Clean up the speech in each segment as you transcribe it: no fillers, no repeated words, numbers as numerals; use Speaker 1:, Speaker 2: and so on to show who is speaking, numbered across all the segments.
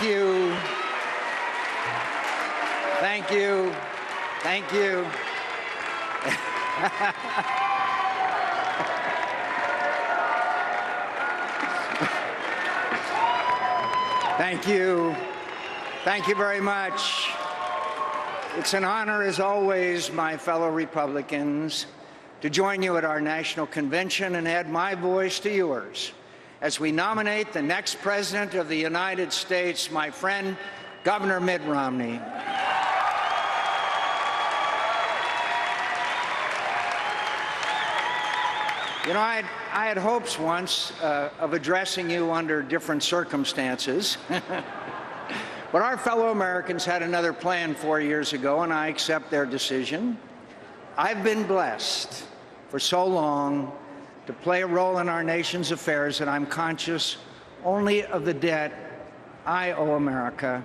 Speaker 1: Thank you. Thank you. Thank you. Thank you. Thank you very much. It's an honor, as always, my fellow Republicans, to join you at our national convention and add my voice to yours as we nominate the next President of the United States, my friend, Governor Mitt Romney. You know, I had hopes once of addressing you under different circumstances. But our fellow Americans had another plan 4 years ago, and I accept their decision. I've been blessed for so long to play a role in our nation's affairs that I'm conscious only of the debt I owe America,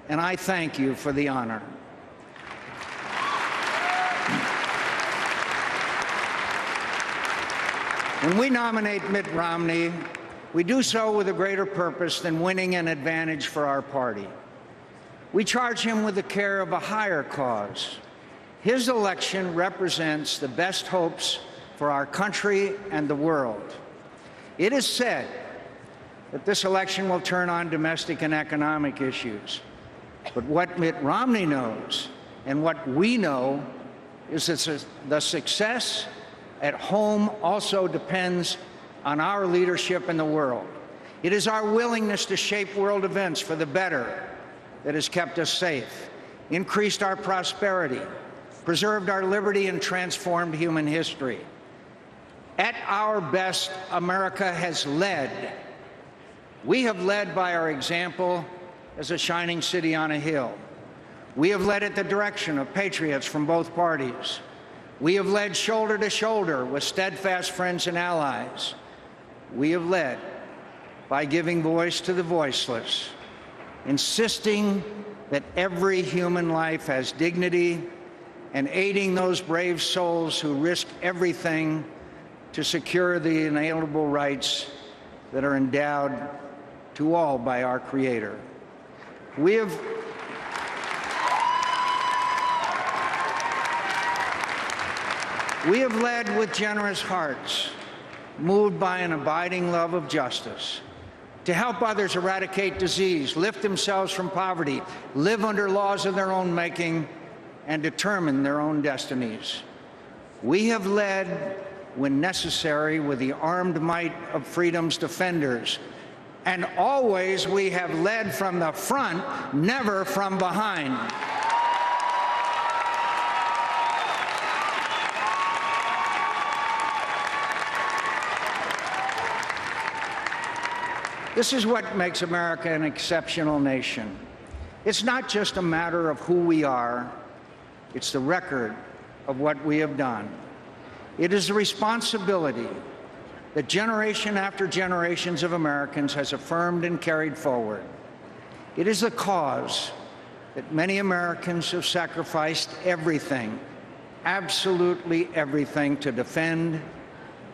Speaker 1: and I thank you for the honor. When we nominate Mitt Romney, we do so with a greater purpose than winning an advantage for our party. We charge him with the care of a higher cause. His election represents the best hopes for our country and the world. It is said that this election will turn on domestic and economic issues. But what Mitt Romney knows, and what we know, is that the success at home also depends on our leadership in the world. It is our willingness to shape world events for the better that has kept us safe, increased our prosperity, preserved our liberty, and transformed human history. At our best, America has led. We have led by our example as a shining city on a hill. We have led at the direction of patriots from both parties. We have led shoulder to shoulder with steadfast friends and allies. We have led by giving voice to the voiceless, insisting that every human life has dignity, and aiding those brave souls who risk everything to secure the inalienable rights that are endowed to all by our Creator. We have led with generous hearts, moved by an abiding love of justice, to help others eradicate disease, lift themselves from poverty, live under laws of their own making, and determine their own destinies. We have led, when necessary, with the armed might of freedom's defenders. And always we have led from the front, never from behind. This is what makes America an exceptional nation. It's not just a matter of who we are, it's the record of what we have done. It is the responsibility that generation after generations of Americans has affirmed and carried forward. It is the cause that many Americans have sacrificed everything, absolutely everything, to defend,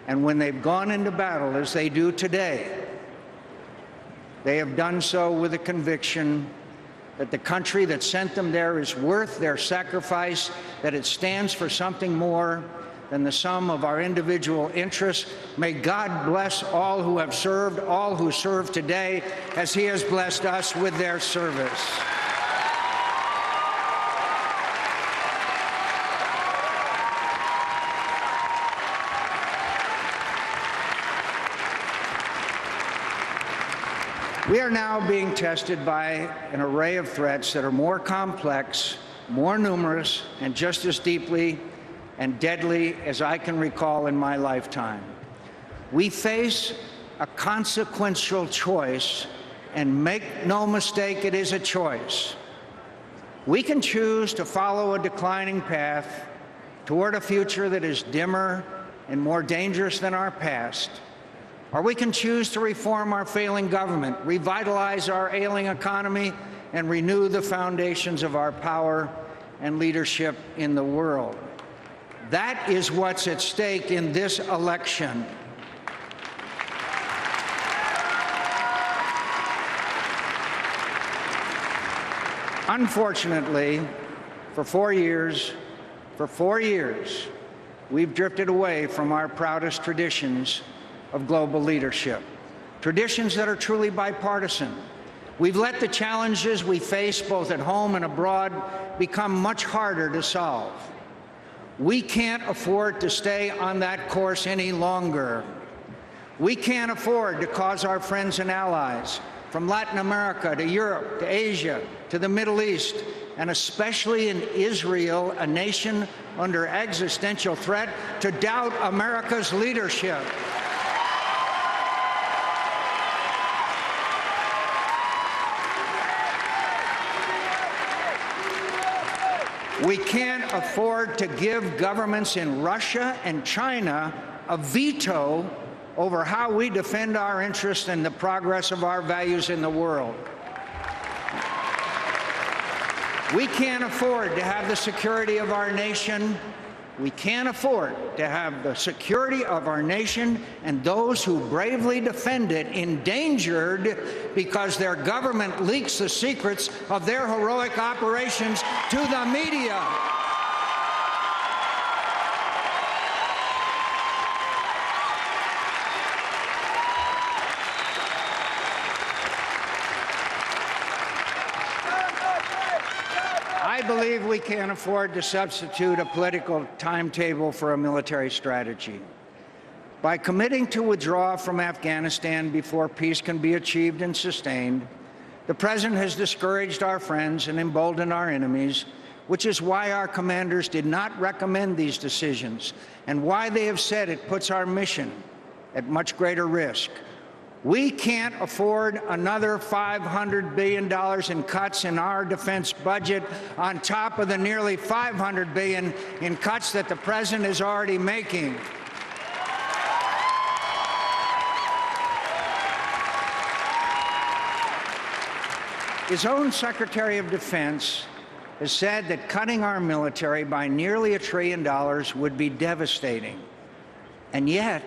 Speaker 1: and when they've gone into battle, as they do today, they have done so with a conviction that the country that sent them there is worth their sacrifice, that it stands for something more than the sum of our individual interests. May God bless all who have served, all who serve today, as He has blessed us with their service. We are now being tested by an array of threats that are more complex, more numerous, and just as deeply and deadly as I can recall in my lifetime. We face a consequential choice, and make no mistake, it is a choice. We can choose to follow a declining path toward a future that is dimmer and more dangerous than our past. Or we can choose to reform our failing government, revitalize our ailing economy, and renew the foundations of our power and leadership in the world. That is what's at stake in this election. Unfortunately, for 4 years, we've drifted away from our proudest traditions of global leadership, traditions that are truly bipartisan. We've let the challenges we face both at home and abroad become much harder to solve. We can't afford to stay on that course any longer. We can't afford to cause our friends and allies from Latin America to Europe to Asia to the Middle East, and especially in Israel, a nation under existential threat, to doubt America's leadership. We can't afford to give governments in Russia and China a veto over how we defend our interests and the progress of our values in the world. We can't afford to have the security of our nation. We can't afford to have the security of our nation and those who bravely defend it endangered because their government leaks the secrets of their heroic operations to the media. I believe we can't afford to substitute a political timetable for a military strategy. By committing to withdraw from Afghanistan before peace can be achieved and sustained, the President has discouraged our friends and emboldened our enemies, which is why our commanders did not recommend these decisions and why they have said it puts our mission at much greater risk. We can't afford another $500 billion in cuts in our defense budget on top of the nearly $500 billion in cuts that the President is already making. His own Secretary of Defense has said that cutting our military by nearly $1 trillion would be devastating. And yet,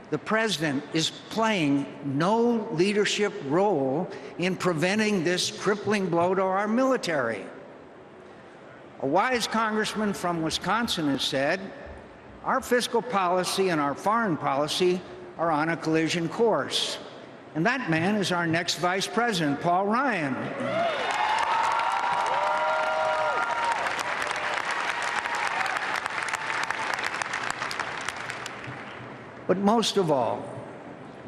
Speaker 1: the President is playing no leadership role in preventing this crippling blow to our military. A wise congressman from Wisconsin has said, our fiscal policy and our foreign policy are on a collision course. And that man is our next Vice President, Paul Ryan. But most of all,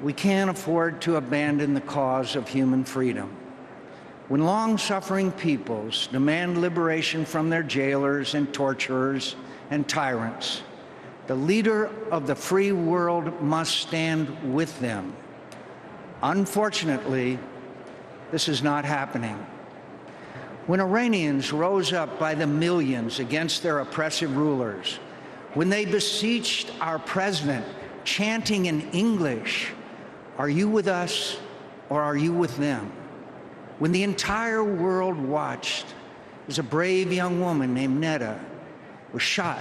Speaker 1: we can't afford to abandon the cause of human freedom. When long-suffering peoples demand liberation from their jailers and torturers and tyrants, the leader of the free world must stand with them. Unfortunately, this is not happening. When Iranians rose up by the millions against their oppressive rulers, when they beseeched our president, chanting in English, "Are you with us or are you with them?" When the entire world watched as a brave young woman named Neda was shot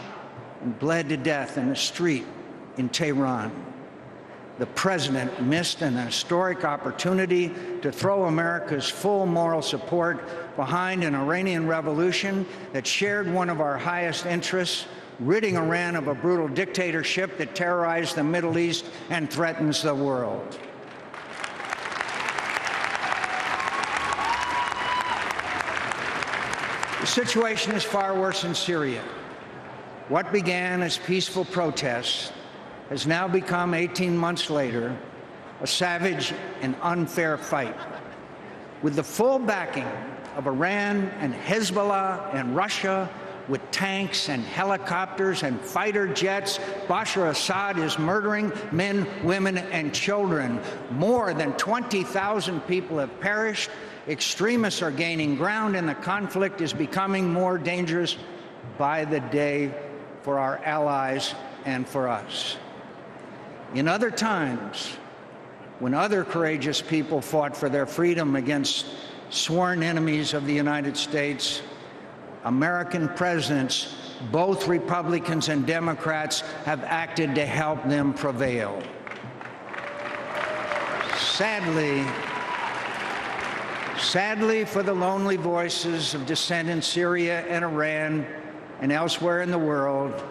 Speaker 1: and bled to death in a street in Tehran, the president missed an historic opportunity to throw America's full moral support behind an Iranian revolution that shared one of our highest interests, ridding Iran of a brutal dictatorship that terrorized the Middle East and threatens the world. The situation is far worse in Syria. What began as peaceful protests has now become, 18 months later, a savage and unfair fight. With the full backing of Iran and Hezbollah and Russia, with tanks and helicopters and fighter jets, Bashar Assad is murdering men, women, and children. More than 20,000 people have perished. Extremists are gaining ground, and the conflict is becoming more dangerous by the day for our allies and for us. In other times, when other courageous people fought for their freedom against sworn enemies of the United States, American presidents, both Republicans and Democrats, have acted to help them prevail. Sadly, for the lonely voices of dissent in Syria and Iran and elsewhere in the world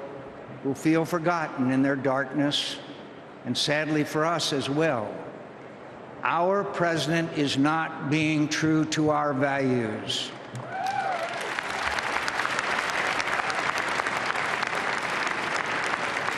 Speaker 1: who feel forgotten in their darkness, and sadly for us as well, our president is not being true to our values.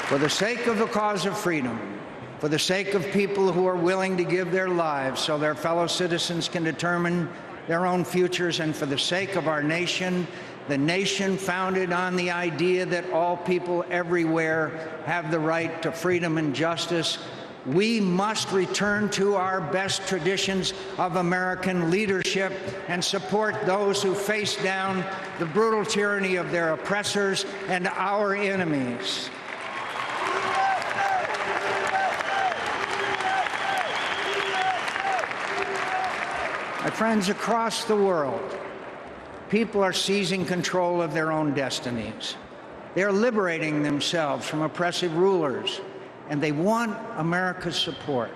Speaker 1: For the sake of the cause of freedom, for the sake of people who are willing to give their lives so their fellow citizens can determine their own futures, and for the sake of our nation, the nation founded on the idea that all people everywhere have the right to freedom and justice, we must return to our best traditions of American leadership and support those who face down the brutal tyranny of their oppressors and our enemies. My friends, across the world, people are seizing control of their own destinies. They are liberating themselves from oppressive rulers, and they want America's support.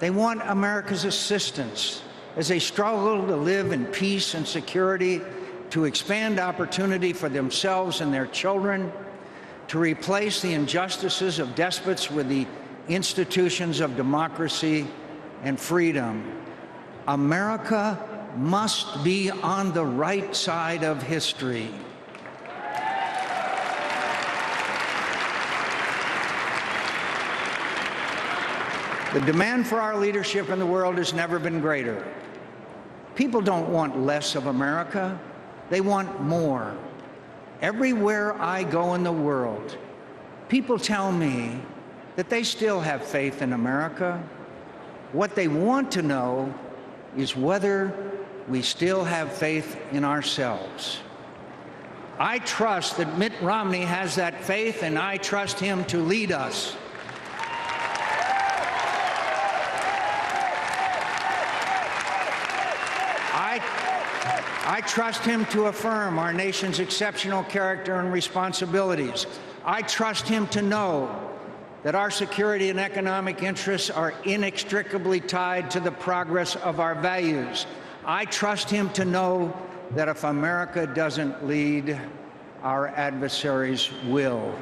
Speaker 1: They want America's assistance as they struggle to live in peace and security, to expand opportunity for themselves and their children, to replace the injustices of despots with the institutions of democracy and freedom. America must be on the right side of history. The demand for our leadership in the world has never been greater. People don't want less of America. They want more. Everywhere I go in the world, people tell me that they still have faith in America. What they want to know is whether we still have faith in ourselves. I trust that Mitt Romney has that faith, and I trust him to lead us. I trust him to affirm our nation's exceptional character and responsibilities. I trust him to know that our security and economic interests are inextricably tied to the progress of our values. I trust him to know that if America doesn't lead, our adversaries will,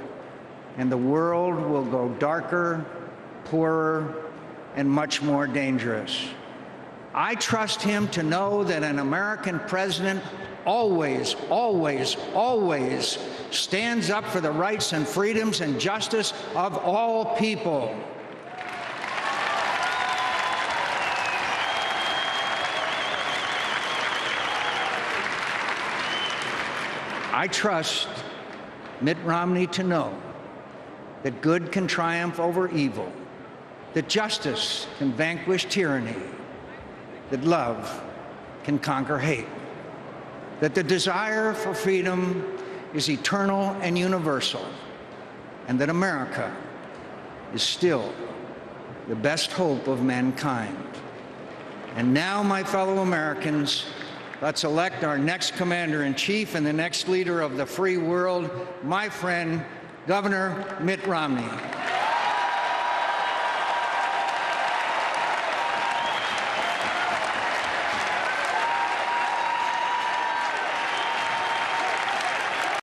Speaker 1: and the world will go darker, poorer, and much more dangerous. I trust him to know that an American president always, always, always stands up for the rights and freedoms and justice of all people. I trust Mitt Romney to know that good can triumph over evil, that justice can vanquish tyranny, that love can conquer hate, that the desire for freedom is eternal and universal, and that America is still the best hope of mankind. And now, my fellow Americans, let's elect our next commander-in-chief and the next leader of the free world, my friend, Governor Mitt Romney.